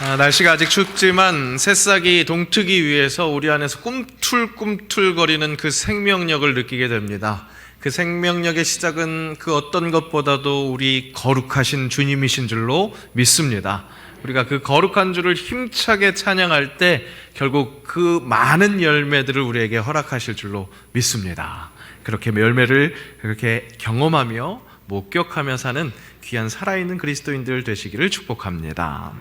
날씨가 아직 춥지만 새싹이 동트기 위해서 우리 안에서 꿈틀꿈틀거리는 그 생명력을 느끼게 됩니다. 그 생명력의 시작은 그 어떤 것보다도 우리 거룩하신 주님이신 줄로 믿습니다. 우리가 그 거룩한 주를 힘차게 찬양할 때 결국 그 많은 열매들을 우리에게 허락하실 줄로 믿습니다. 그렇게 열매를 그렇게 경험하며 목격하며 사는 귀한 살아있는 그리스도인들 되시기를 축복합니다.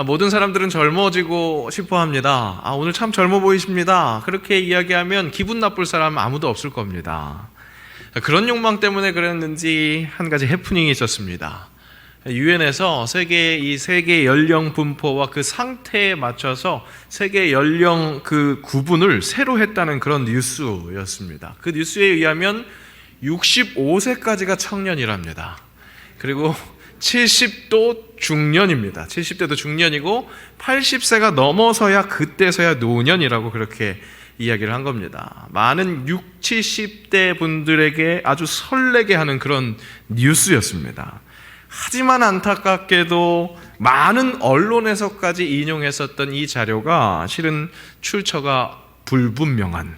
모든 사람들은 젊어지고 싶어 합니다. 오늘 참 젊어 보이십니다. 그렇게 이야기하면 기분 나쁠 사람 아무도 없을 겁니다. 그런 욕망 때문에 그랬는지 한 가지 해프닝이 있었습니다. 유엔에서 세계 연령 분포와 그 상태에 맞춰서 세계 연령 그 구분을 새로 했다는 그런 뉴스였습니다. 그 뉴스에 의하면 65세까지가 청년이랍니다. 그리고 70도 중년입니다. 70대도 중년이고 80세가 넘어서야 그때서야 노년이라고 그렇게 이야기를 한 겁니다. 많은 60, 70대 분들에게 아주 설레게 하는 그런 뉴스였습니다. 하지만 안타깝게도 많은 언론에서까지 인용했었던 이 자료가 실은 출처가 불분명한,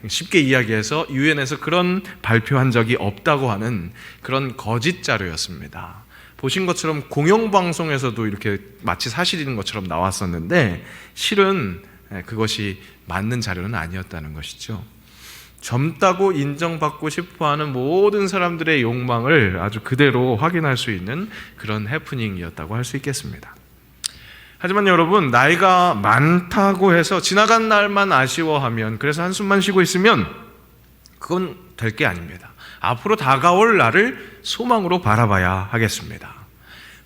쉽게 이야기해서 유엔에서 그런 발표한 적이 없다고 하는 그런 거짓 자료였습니다. 보신 것처럼 공영방송에서도 이렇게 마치 사실인 것처럼 나왔었는데 실은 그것이 맞는 자료는 아니었다는 것이죠. 젊다고 인정받고 싶어하는 모든 사람들의 욕망을 아주 그대로 확인할 수 있는 그런 해프닝이었다고 할 수 있겠습니다. 하지만 여러분, 나이가 많다고 해서 지나간 날만 아쉬워하면, 그래서 한숨만 쉬고 있으면 그건 될 게 아닙니다. 앞으로 다가올 날을 소망으로 바라봐야 하겠습니다.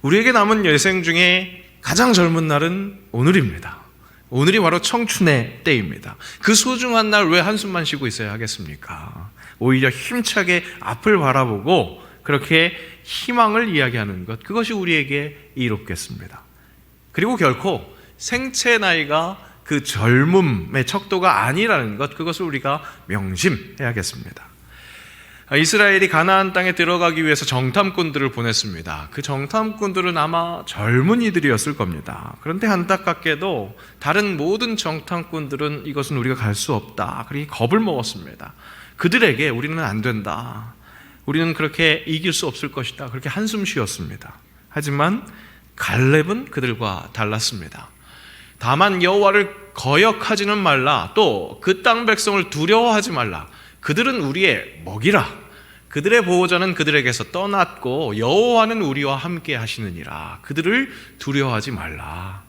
우리에게 남은 여생 중에 가장 젊은 날은 오늘입니다. 오늘이 바로 청춘의 때입니다. 그 소중한 날 왜 한숨만 쉬고 있어야 하겠습니까? 오히려 힘차게 앞을 바라보고 그렇게 희망을 이야기하는 것, 그것이 우리에게 이롭겠습니다. 그리고 결코 생체 나이가 그 젊음의 척도가 아니라는 것, 그것을 우리가 명심해야겠습니다. 이스라엘이 가나안 땅에 들어가기 위해서 정탐꾼들을 보냈습니다. 그 정탐꾼들은 아마 젊은이들이었을 겁니다. 그런데 안타깝게도 다른 모든 정탐꾼들은 이것은 우리가 갈 수 없다, 그렇게 겁을 먹었습니다. 그들에게 우리는 안 된다, 우리는 그렇게 이길 수 없을 것이다, 그렇게 한숨 쉬었습니다. 하지만 갈렙은 그들과 달랐습니다. 다만 여호와를 거역하지는 말라, 또 그 땅 백성을 두려워하지 말라. 그들은 우리의 먹이라. 그들의 보호자는 그들에게서 떠났고 여호와는 우리와 함께 하시느니라. 그들을 두려워하지 말라.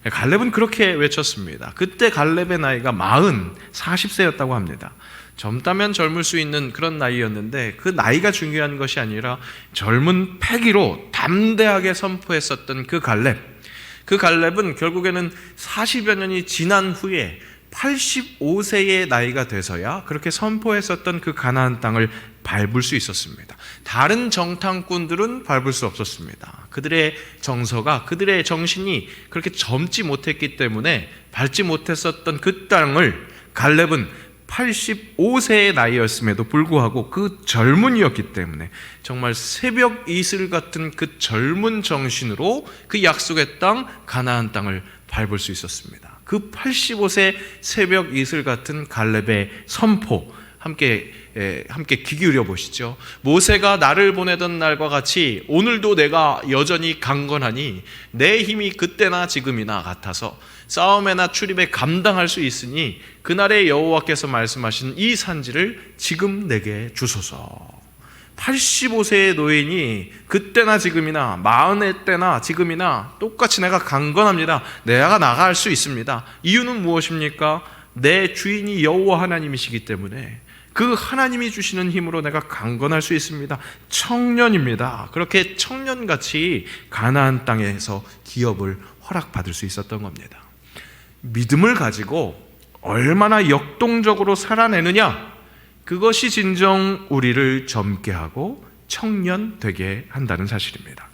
갈렙은 그렇게 외쳤습니다. 그때 갈렙의 나이가 40세였다고 합니다. 젊다면 젊을 수 있는 그런 나이였는데 그 나이가 중요한 것이 아니라 젊은 패기로 담대하게 선포했었던 그 갈렙은 결국에는 40여 년이 지난 후에 85세의 나이가 돼서야 그렇게 선포했었던 그 가나안 땅을 밟을 수 있었습니다. 다른 정탐꾼들은 밟을 수 없었습니다. 그들의 정서가, 그들의 정신이 그렇게 젊지 못했기 때문에 밟지 못했었던 그 땅을 갈렙은 85세의 나이였음에도 불구하고 그 젊은이였기 때문에 정말 새벽 이슬 같은 그 젊은 정신으로 그 약속의 땅 가나안 땅을 밟을 수 있었습니다. 그 85세 새벽 이슬 같은 갈렙의 선포, 함께 귀 기울여 보시죠. 모세가 나를 보내던 날과 같이 오늘도 내가 여전히 강건하니 내 힘이 그때나 지금이나 같아서 싸움에나 출입에 감당할 수 있으니 그날의 여호와께서 말씀하신 이 산지를 지금 내게 주소서. 85세의 노인이 그때나 지금이나 40의 때나 지금이나 똑같이 내가 강건합니다, 내가 나갈 수 있습니다. 이유는 무엇입니까? 내 주인이 여호와 하나님이시기 때문에 그 하나님이 주시는 힘으로 내가 강건할 수 있습니다. 청년입니다. 그렇게 청년같이 가나안 땅에서 기업을 허락받을 수 있었던 겁니다. 믿음을 가지고 얼마나 역동적으로 살아내느냐, 그것이 진정 우리를 젊게 하고 청년 되게 한다는 사실입니다.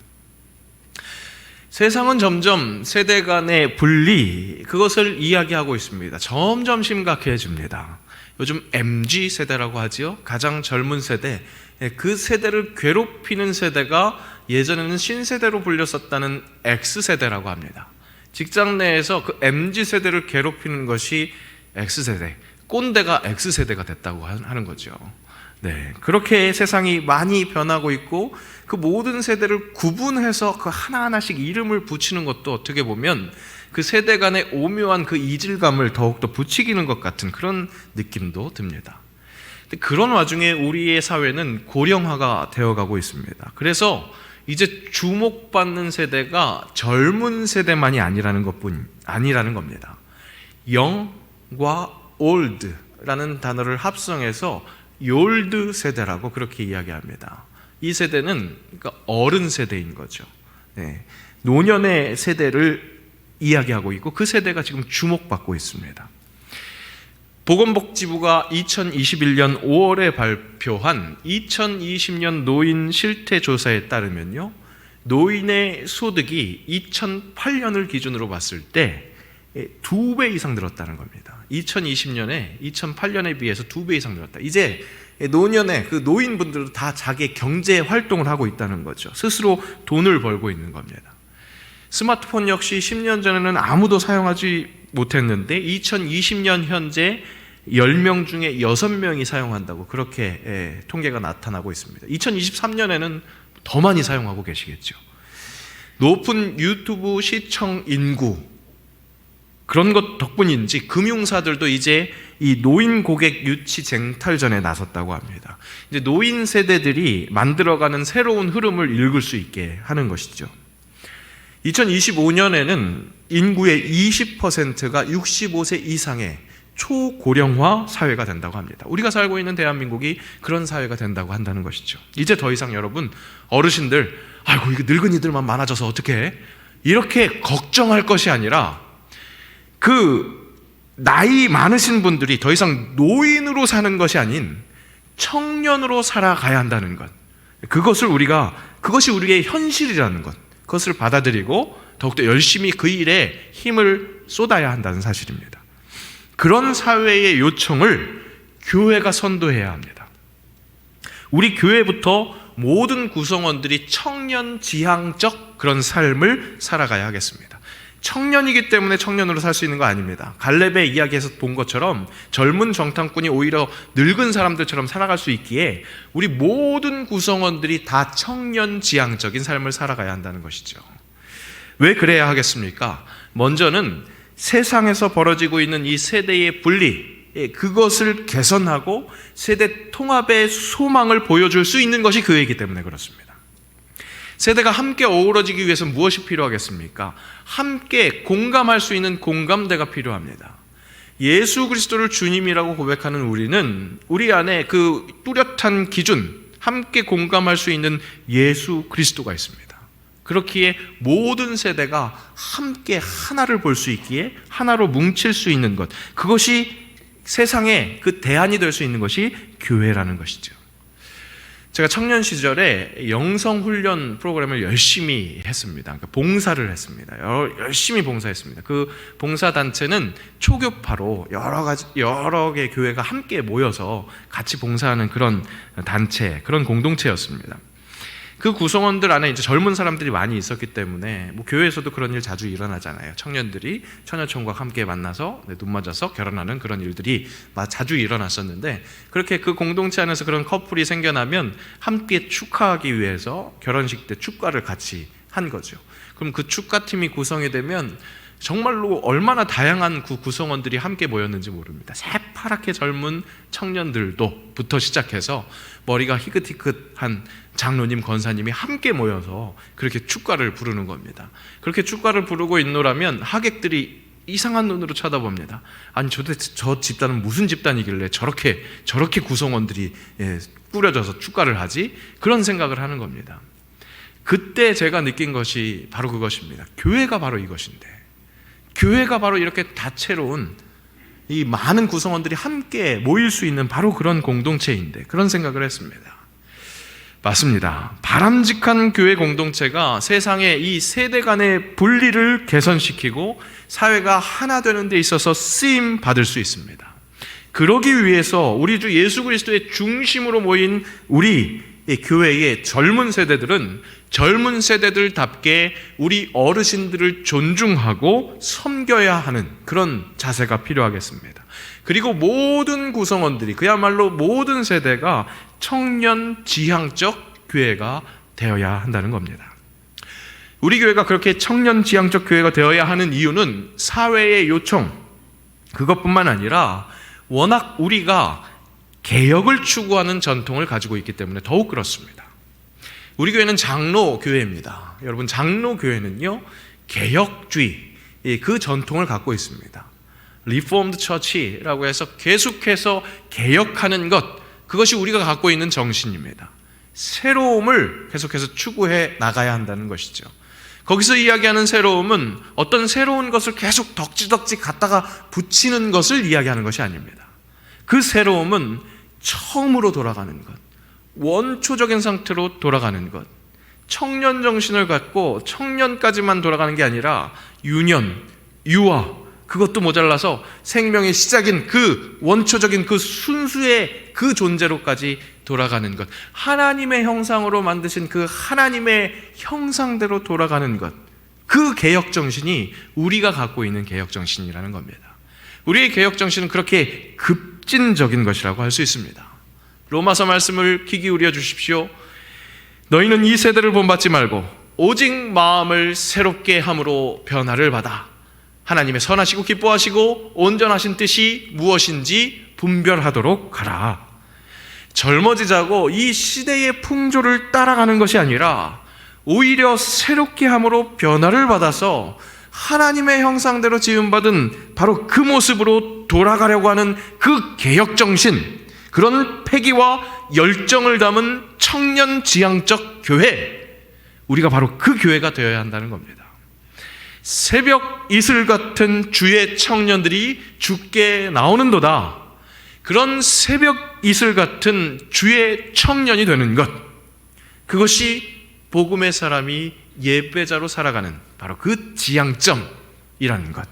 세상은 점점 세대 간의 분리, 그것을 이야기하고 있습니다. 점점 심각해집니다. 요즘 MZ 세대라고 하지요. 가장 젊은 세대, 그 세대를 괴롭히는 세대가 예전에는 신세대로 불렸었다는 X세대라고 합니다. 직장 내에서 그 MZ세대를 괴롭히는 것이 X세대, 꼰대가 X세대가 됐다고 하는 거죠. 네, 그렇게 세상이 많이 변하고 있고 그 모든 세대를 구분해서 그 하나하나씩 이름을 붙이는 것도 어떻게 보면 그 세대 간의 오묘한 그 이질감을 더욱더 부추기는 것 같은 그런 느낌도 듭니다. 그런 와중에 우리의 사회는 고령화가 되어가고 있습니다. 그래서 이제 주목받는 세대가 젊은 세대만이 아니라는 겁니다. young과 old라는 단어를 합성해서 올드 세대라고 그렇게 이야기합니다. 이 세대는 그러니까 어른 세대인 거죠. 네. 노년의 세대를 이야기하고 있고 그 세대가 지금 주목받고 있습니다. 보건복지부가 2021년 5월에 발표한 2020년 노인 실태조사에 따르면요, 노인의 소득이 2008년을 기준으로 봤을 때 2배 이상 늘었다는 겁니다. 2020년에 2008년에 비해서 2배 이상 늘었다. 이제 노년에 그 노인분들도 다 자기의 경제 활동을 하고 있다는 거죠. 스스로 돈을 벌고 있는 겁니다. 스마트폰 역시 10년 전에는 아무도 사용하지 못했는데 2020년 현재 10명 중에 6명이 사용한다고 그렇게 통계가 나타나고 있습니다. 2023년에는 더 많이 사용하고 계시겠죠. 높은 유튜브 시청 인구, 그런 것 덕분인지 금융사들도 이제 이 노인 고객 유치 쟁탈전에 나섰다고 합니다. 이제 노인 세대들이 만들어가는 새로운 흐름을 읽을 수 있게 하는 것이죠. 2025년에는 인구의 20%가 65세 이상의 초고령화 사회가 된다고 합니다. 우리가 살고 있는 대한민국이 그런 사회가 된다고 한다는 것이죠. 이제 더 이상 여러분, 어르신들, 아이고 이거 늙은이들만 많아져서 어떡해? 이렇게 걱정할 것이 아니라 그 나이 많으신 분들이 더 이상 노인으로 사는 것이 아닌 청년으로 살아가야 한다는 것, 그것이 우리의 현실이라는 것, 그것을 받아들이고 더욱더 열심히 그 일에 힘을 쏟아야 한다는 사실입니다. 그런 사회의 요청을 교회가 선도해야 합니다. 우리 교회부터 모든 구성원들이 청년 지향적 그런 삶을 살아가야 하겠습니다. 청년이기 때문에 청년으로 살 수 있는 거 아닙니다. 갈렙의 이야기에서 본 것처럼 젊은 정탐꾼이 오히려 늙은 사람들처럼 살아갈 수 있기에 우리 모든 구성원들이 다 청년 지향적인 삶을 살아가야 한다는 것이죠. 왜 그래야 하겠습니까? 먼저는 세상에서 벌어지고 있는 이 세대의 분리, 그것을 개선하고 세대 통합의 소망을 보여줄 수 있는 것이 교회이기 때문에 그렇습니다. 세대가 함께 어우러지기 위해서 무엇이 필요하겠습니까? 함께 공감할 수 있는 공감대가 필요합니다. 예수 그리스도를 주님이라고 고백하는 우리는 우리 안에 그 뚜렷한 기준, 함께 공감할 수 있는 예수 그리스도가 있습니다. 그렇기에 모든 세대가 함께 하나를 볼 수 있기에 하나로 뭉칠 수 있는 것, 그것이 세상에 그 대안이 될 수 있는 것이 교회라는 것이죠. 제가 청년 시절에 영성훈련 프로그램을 열심히 했습니다. 그러니까 봉사를 했습니다. 열심히 봉사했습니다. 그 봉사단체는 초교파로 여러 개의 교회가 함께 모여서 같이 봉사하는 그런 단체, 그런 공동체였습니다. 그 구성원들 안에 이제 젊은 사람들이 많이 있었기 때문에 교회에서도 그런 일 자주 일어나잖아요. 청년들이 처녀촌과 함께 만나서 눈 맞아서 결혼하는 그런 일들이 자주 일어났었는데, 그렇게 그 공동체 안에서 그런 커플이 생겨나면 함께 축하하기 위해서 결혼식 때 축가를 같이 한 거죠. 그럼 그 축가팀이 구성이 되면 정말로 얼마나 다양한 그 구성원들이 함께 모였는지 모릅니다. 새파랗게 젊은 청년들부터 시작해서 머리가 희끗희끗한 장로님, 권사님이 함께 모여서 그렇게 축가를 부르는 겁니다. 그렇게 축가를 부르고 있노라면 하객들이 이상한 눈으로 쳐다봅니다. 아니 도대체 저 집단은 무슨 집단이길래 저렇게 구성원들이 꾸려져서 축가를 하지? 그런 생각을 하는 겁니다. 그때 제가 느낀 것이 바로 그것입니다. 교회가 바로 이것인데, 교회가 바로 이렇게 다채로운 이 많은 구성원들이 함께 모일 수 있는 바로 그런 공동체인데, 그런 생각을 했습니다. 맞습니다. 바람직한 교회 공동체가 세상의 이 세대 간의 분리를 개선시키고 사회가 하나 되는 데 있어서 쓰임 받을 수 있습니다. 그러기 위해서 우리 주 예수 그리스도의 중심으로 모인 우리 교회의 젊은 세대들은 젊은 세대들답게 우리 어르신들을 존중하고 섬겨야 하는 그런 자세가 필요하겠습니다. 그리고 모든 구성원들이, 그야말로 모든 세대가 청년 지향적 교회가 되어야 한다는 겁니다. 우리 교회가 그렇게 청년 지향적 교회가 되어야 하는 이유는 사회의 요청, 그것뿐만 아니라 워낙 우리가 개혁을 추구하는 전통을 가지고 있기 때문에 더욱 그렇습니다. 우리 교회는 장로 교회입니다. 여러분, 장로 교회는요, 개혁주의, 그 전통을 갖고 있습니다. 리포엄드 처치라고 해서 계속해서 개혁하는 것, 그것이 우리가 갖고 있는 정신입니다. 새로움을 계속해서 추구해 나가야 한다는 것이죠. 거기서 이야기하는 새로움은 어떤 새로운 것을 계속 덕지덕지 갖다가 붙이는 것을 이야기하는 것이 아닙니다. 그 새로움은 처음으로 돌아가는 것, 원초적인 상태로 돌아가는 것, 청년 정신을 갖고 청년까지만 돌아가는 게 아니라 유년, 유아, 그것도 모자라서 생명의 시작인 그 원초적인 그 순수의 그 존재로까지 돌아가는 것, 하나님의 형상으로 만드신 그 하나님의 형상대로 돌아가는 것, 그 개혁정신이 우리가 갖고 있는 개혁정신이라는 겁니다. 우리의 개혁정신은 그렇게 급진적인 것이라고 할 수 있습니다. 로마서 말씀을 귀 기울여 주십시오. 너희는 이 세대를 본받지 말고 오직 마음을 새롭게 함으로 변화를 받아 하나님의 선하시고 기뻐하시고 온전하신 뜻이 무엇인지 분별하도록 하라. 젊어지자고 이 시대의 풍조를 따라가는 것이 아니라 오히려 새롭게 함으로 변화를 받아서 하나님의 형상대로 지음받은 바로 그 모습으로 돌아가려고 하는 그 개혁정신, 그런 패기와 열정을 담은 청년 지향적 교회, 우리가 바로 그 교회가 되어야 한다는 겁니다. 새벽 이슬 같은 주의 청년들이 주께 나오는도다. 그런 새벽 이슬 같은 주의 청년이 되는 것, 그것이 복음의 사람이 예배자로 살아가는 바로 그 지향점이라는 것.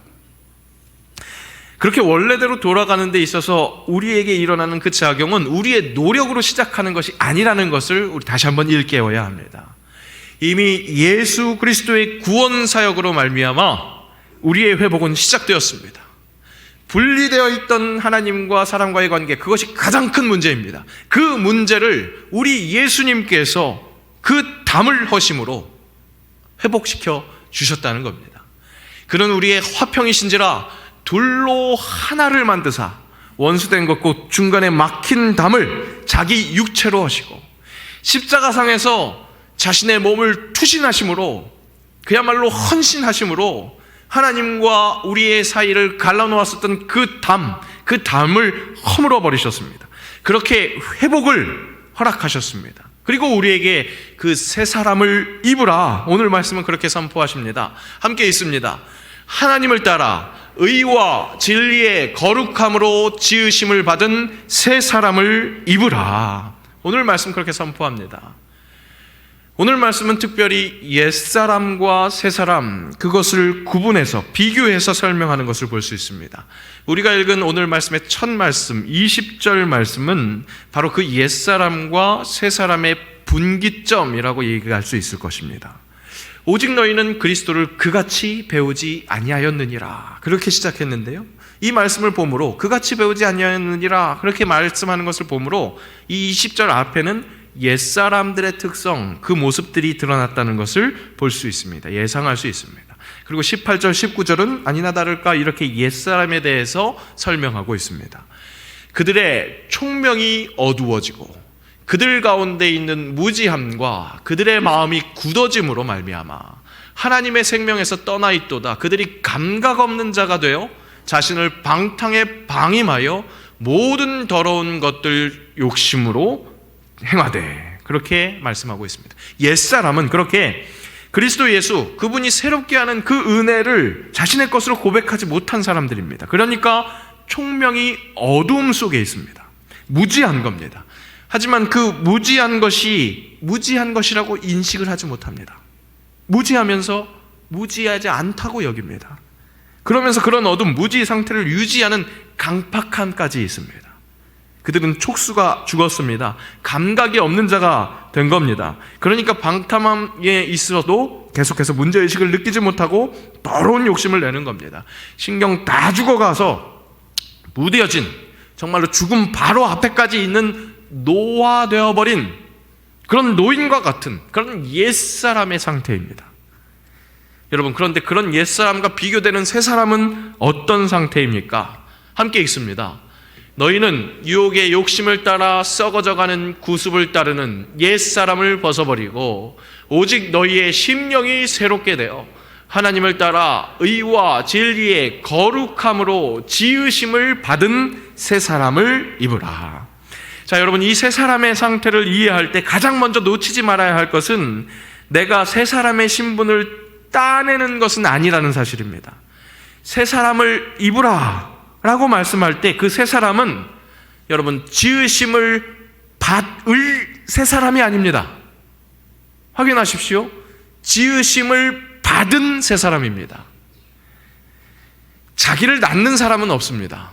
그렇게 원래대로 돌아가는 데 있어서 우리에게 일어나는 그 작용은 우리의 노력으로 시작하는 것이 아니라는 것을 우리 다시 한번 일깨워야 합니다. 이미 예수 그리스도의 구원 사역으로 말미암아 우리의 회복은 시작되었습니다. 분리되어 있던 하나님과 사람과의 관계, 그것이 가장 큰 문제입니다. 그 문제를 우리 예수님께서 그 담을 허심으로 회복시켜 주셨다는 겁니다. 그는 우리의 화평이신지라 둘로 하나를 만드사 원수된 것과 중간에 막힌 담을 자기 육체로 하시고 십자가상에서 자신의 몸을 투신하심으로, 그야말로 헌신하심으로 하나님과 우리의 사이를 갈라놓았었던 그 담을 허물어 버리셨습니다. 그렇게 회복을 허락하셨습니다. 그리고 우리에게 그 새 사람을 입으라, 오늘 말씀은 그렇게 선포하십니다. 함께 있습니다. 하나님을 따라 의와 진리의 거룩함으로 지으심을 받은 새 사람을 입으라. 오늘 말씀 그렇게 선포합니다. 오늘 말씀은 특별히 옛사람과 새사람, 그것을 구분해서 비교해서 설명하는 것을 볼 수 있습니다. 우리가 읽은 오늘 말씀의 첫 말씀 20절 말씀은 바로 그 옛사람과 새사람의 분기점이라고 얘기할 수 있을 것입니다. 오직 너희는 그리스도를 그같이 배우지 아니하였느니라, 그렇게 시작했는데요, 이 말씀을 보므로 그같이 배우지 아니하였느니라 그렇게 말씀하는 것을 보므로 이 20절 앞에는 옛사람들의 특성, 그 모습들이 드러났다는 것을 볼 수 있습니다. 예상할 수 있습니다. 그리고 18절, 19절은 아니나 다를까 이렇게 옛사람에 대해서 설명하고 있습니다. 그들의 총명이 어두워지고 그들 가운데 있는 무지함과 그들의 마음이 굳어짐으로 말미암아 하나님의 생명에서 떠나 있도다. 그들이 감각 없는 자가 되어 자신을 방탕에 방임하여 모든 더러운 것들 욕심으로 행하되, 그렇게 말씀하고 있습니다. 옛사람은 그렇게 그리스도 예수, 그분이 새롭게 하는 그 은혜를 자신의 것으로 고백하지 못한 사람들입니다. 그러니까 총명이 어두움 속에 있습니다. 무지한 겁니다. 하지만 그 무지한 것이 무지한 것이라고 인식을 하지 못합니다. 무지하면서 무지하지 않다고 여깁니다. 그러면서 그런 어두운 무지 상태를 유지하는 강팍함까지 있습니다. 그들은 촉수가 죽었습니다. 감각이 없는 자가 된 겁니다. 그러니까 방탕함에 있어도 계속해서 문제의식을 느끼지 못하고 더러운 욕심을 내는 겁니다. 신경 다 죽어가서 무뎌진, 정말로 죽음 바로 앞에까지 있는 노화되어버린 그런 노인과 같은 그런 옛사람의 상태입니다. 여러분, 그런데 그런 옛사람과 비교되는 새사람은 어떤 상태입니까? 함께 읽습니다. 너희는 유혹의 욕심을 따라 썩어져가는 구습을 따르는 옛사람을 벗어버리고 오직 너희의 심령이 새롭게 되어 하나님을 따라 의와 진리의 거룩함으로 지으심을 받은 새사람을 입으라. 자, 여러분, 이 새사람의 상태를 이해할 때 가장 먼저 놓치지 말아야 할 것은 내가 새사람의 신분을 따내는 것은 아니라는 사실입니다. 새사람을 입으라 라고 말씀할 때 그 새 사람은 여러분 지으심을 받을 새 사람이 아닙니다. 확인하십시오. 지으심을 받은 새 사람입니다. 자기를 낳는 사람은 없습니다.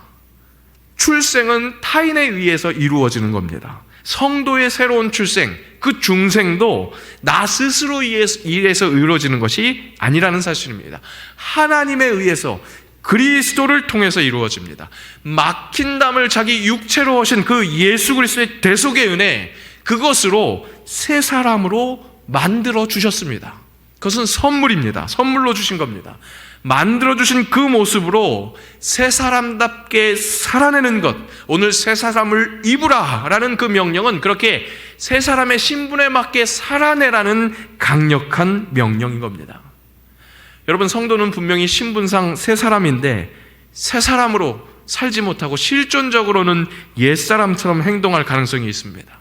출생은 타인에 의해서 이루어지는 겁니다. 성도의 새로운 출생, 그 중생도 나 스스로 의해서 이루어지는 것이 아니라는 사실입니다. 하나님에 의해서 그리스도를 통해서 이루어집니다. 막힌 담을 자기 육체로 하신 그 예수 그리스도의 대속의 은혜, 그것으로 새 사람으로 만들어 주셨습니다. 그것은 선물입니다. 선물로 주신 겁니다. 만들어 주신 그 모습으로 새 사람답게 살아내는 것, 오늘 새 사람을 입으라 라는 그 명령은 그렇게 새 사람의 신분에 맞게 살아내라는 강력한 명령인 겁니다. 여러분, 성도는 분명히 신분상 새 사람인데 새 사람으로 살지 못하고 실존적으로는 옛사람처럼 행동할 가능성이 있습니다.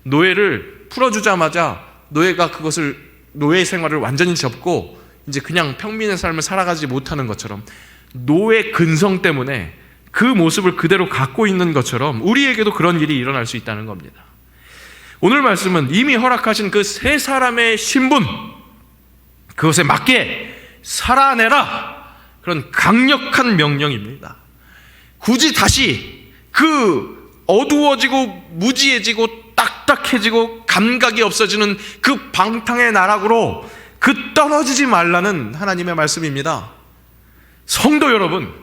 노예를 풀어주자마자 노예가 그것을 노예 생활을 완전히 접고 이제 그냥 평민의 삶을 살아가지 못하는 것처럼 노예 근성 때문에 그 모습을 그대로 갖고 있는 것처럼 우리에게도 그런 일이 일어날 수 있다는 겁니다. 오늘 말씀은 이미 허락하신 그 새 사람의 신분, 그것에 맞게 살아내라, 그런 강력한 명령입니다. 굳이 다시 그 어두워지고 무지해지고 딱딱해지고 감각이 없어지는 그 방탕의 나락으로 그 떨어지지 말라는 하나님의 말씀입니다. 성도 여러분,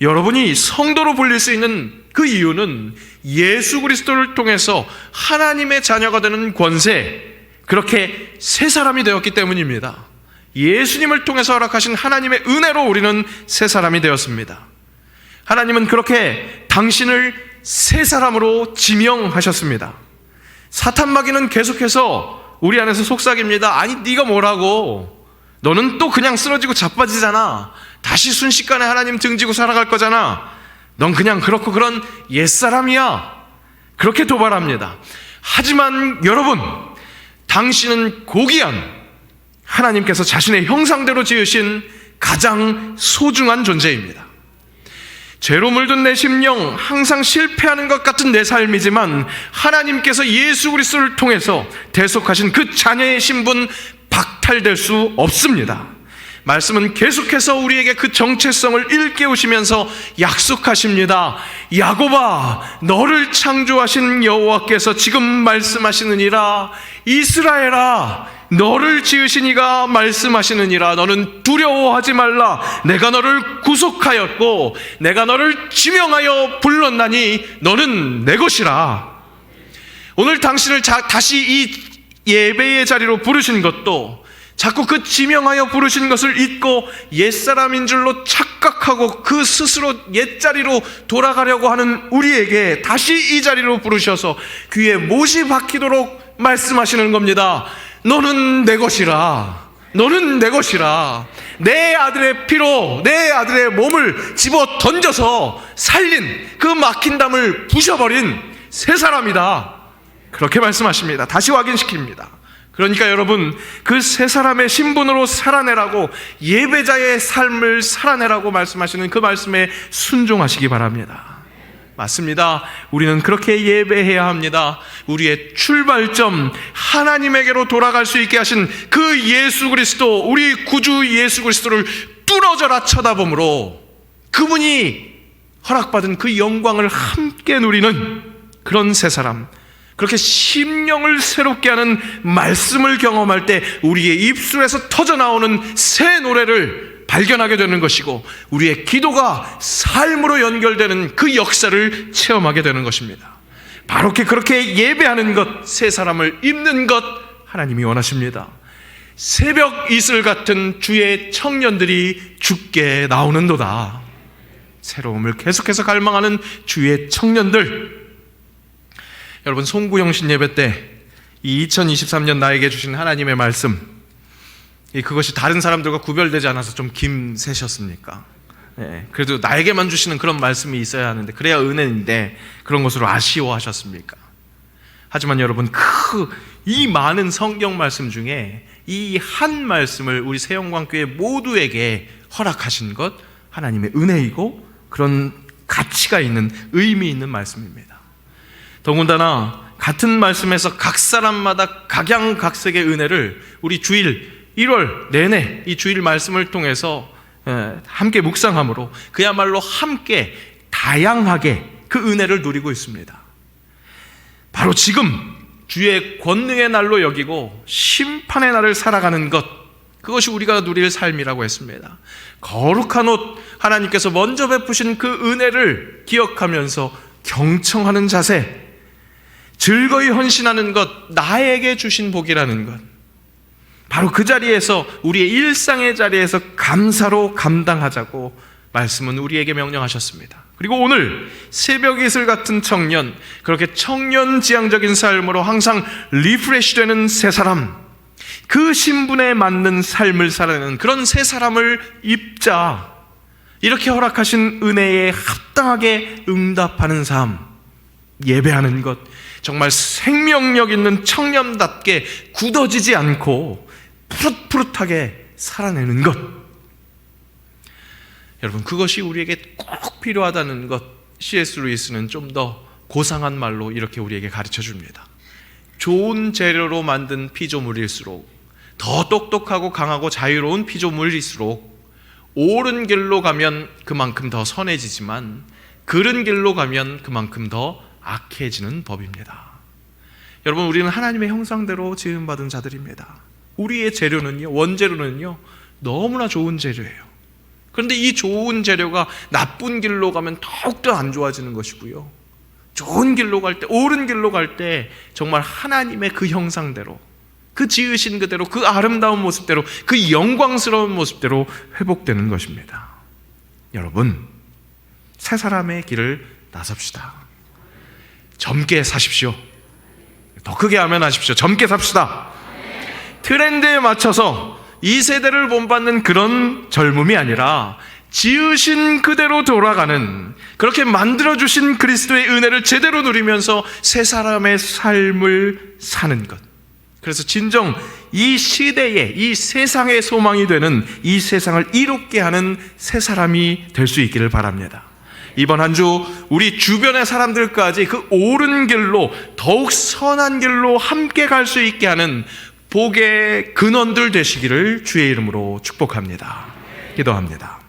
여러분이 성도로 불릴 수 있는 그 이유는 예수 그리스도를 통해서 하나님의 자녀가 되는 권세, 그렇게 새 사람이 되었기 때문입니다. 예수님을 통해서 허락하신 하나님의 은혜로 우리는 새 사람이 되었습니다. 하나님은 그렇게 당신을 새 사람으로 지명하셨습니다. 사탄 마귀는 계속해서 우리 안에서 속삭입니다. 아니, 네가 뭐라고? 너는 또 그냥 쓰러지고 자빠지잖아. 다시 순식간에 하나님 등지고 살아갈 거잖아. 넌 그냥 그렇고 그런 옛사람이야. 그렇게 도발합니다. 하지만 여러분, 당신은 고귀한 하나님께서 자신의 형상대로 지으신 가장 소중한 존재입니다. 죄로 물든 내 심령, 항상 실패하는 것 같은 내 삶이지만 하나님께서 예수 그리스도를 통해서 대속하신 그 자녀의 신분 박탈될 수 없습니다. 말씀은 계속해서 우리에게 그 정체성을 일깨우시면서 약속하십니다. 야곱아, 너를 창조하신 여호와께서 지금 말씀하시느니라. 이스라엘아, 너를 지으신 이가 말씀하시느니라. 너는 두려워하지 말라. 내가 너를 구속하였고 내가 너를 지명하여 불렀나니 너는 내 것이라. 오늘 당신을 다시 이 예배의 자리로 부르신 것도 자꾸 그 지명하여 부르신 것을 잊고 옛사람인 줄로 착각하고 그 스스로 옛자리로 돌아가려고 하는 우리에게 다시 이 자리로 부르셔서 귀에 못이 박히도록 말씀하시는 겁니다. 너는 내 것이라. 너는 내 것이라. 내 아들의 피로 내 아들의 몸을 집어 던져서 살린 그 막힌 담을 부셔버린 새 사람이다. 그렇게 말씀하십니다. 다시 확인시킵니다. 그러니까 여러분, 그 새 사람의 신분으로 살아내라고, 예배자의 삶을 살아내라고 말씀하시는 그 말씀에 순종하시기 바랍니다. 맞습니다. 우리는 그렇게 예배해야 합니다. 우리의 출발점, 하나님에게로 돌아갈 수 있게 하신 그 예수 그리스도, 우리 구주 예수 그리스도를 뚫어져라 쳐다보므로 그분이 허락받은 그 영광을 함께 누리는 그런 새 사람, 그렇게 심령을 새롭게 하는 말씀을 경험할 때 우리의 입술에서 터져나오는 새 노래를 발견하게 되는 것이고, 우리의 기도가 삶으로 연결되는 그 역사를 체험하게 되는 것입니다. 바로 그렇게 예배하는 것, 새 사람을 입는 것, 하나님이 원하십니다. 새벽 이슬 같은 주의 청년들이 주께 나오는도다. 새로움을 계속해서 갈망하는 주의 청년들, 여러분, 송구영신 예배 때 이 2023년 나에게 주신 하나님의 말씀, 그것이 다른 사람들과 구별되지 않아서 좀 김새셨습니까? 그래도 나에게만 주시는 그런 말씀이 있어야 하는데, 그래야 은혜인데 그런 것으로 아쉬워하셨습니까? 하지만 여러분, 이 많은 성경 말씀 중에 이 한 말씀을 우리 새영광교회 모두에게 허락하신 것, 하나님의 은혜이고 그런 가치가 있는, 의미 있는 말씀입니다. 더군다나 같은 말씀에서 각 사람마다 각양각색의 은혜를 우리 주일 1월 내내 이 주일 말씀을 통해서 함께 묵상함으로 그야말로 함께 다양하게 그 은혜를 누리고 있습니다. 바로 지금 주의 권능의 날로 여기고 심판의 날을 살아가는 것, 그것이 우리가 누릴 삶이라고 했습니다. 거룩한 옷, 하나님께서 먼저 베푸신 그 은혜를 기억하면서 경청하는 자세, 즐거이 헌신하는 것, 나에게 주신 복이라는 것, 바로 그 자리에서, 우리의 일상의 자리에서 감사로 감당하자고 말씀은 우리에게 명령하셨습니다. 그리고 오늘 새벽 이슬 같은 청년, 그렇게 청년지향적인 삶으로 항상 리프레시되는 새 사람, 그 신분에 맞는 삶을 살아내는 그런 새 사람을 입자, 이렇게 허락하신 은혜에 합당하게 응답하는 삶, 예배하는 것, 정말 생명력 있는 청년답게 굳어지지 않고 푸릇푸릇하게 살아내는 것, 여러분, 그것이 우리에게 꼭 필요하다는 것, C.S. 루이스는 좀 더 고상한 말로 이렇게 우리에게 가르쳐 줍니다. 좋은 재료로 만든 피조물일수록, 더 똑똑하고 강하고 자유로운 피조물일수록 옳은 길로 가면 그만큼 더 선해지지만 그른 길로 가면 그만큼 더 악해지는 법입니다. 여러분, 우리는 하나님의 형상대로 지음받은 자들입니다. 우리의 재료는요, 원재료는요, 너무나 좋은 재료예요. 그런데 이 좋은 재료가 나쁜 길로 가면 더욱더 안 좋아지는 것이고요, 좋은 길로 갈 때, 옳은 길로 갈 때 정말 하나님의 그 형상대로, 그 지으신 그대로, 그 아름다운 모습대로, 그 영광스러운 모습대로 회복되는 것입니다. 여러분, 새 사람의 길을 나섭시다. 젊게 사십시오. 더 크게 아멘하십시오. 젊게 삽시다. 트렌드에 맞춰서 이 세대를 본받는 그런 젊음이 아니라 지으신 그대로 돌아가는, 그렇게 만들어주신 그리스도의 은혜를 제대로 누리면서 새 사람의 삶을 사는 것. 그래서 진정 이 시대에, 이 세상의 소망이 되는, 이 세상을 이롭게 하는 새 사람이 될 수 있기를 바랍니다. 이번 한 주 우리 주변의 사람들까지 그 옳은 길로, 더욱 선한 길로 함께 갈 수 있게 하는 복의 근원들 되시기를 주의 이름으로 축복합니다. 기도합니다.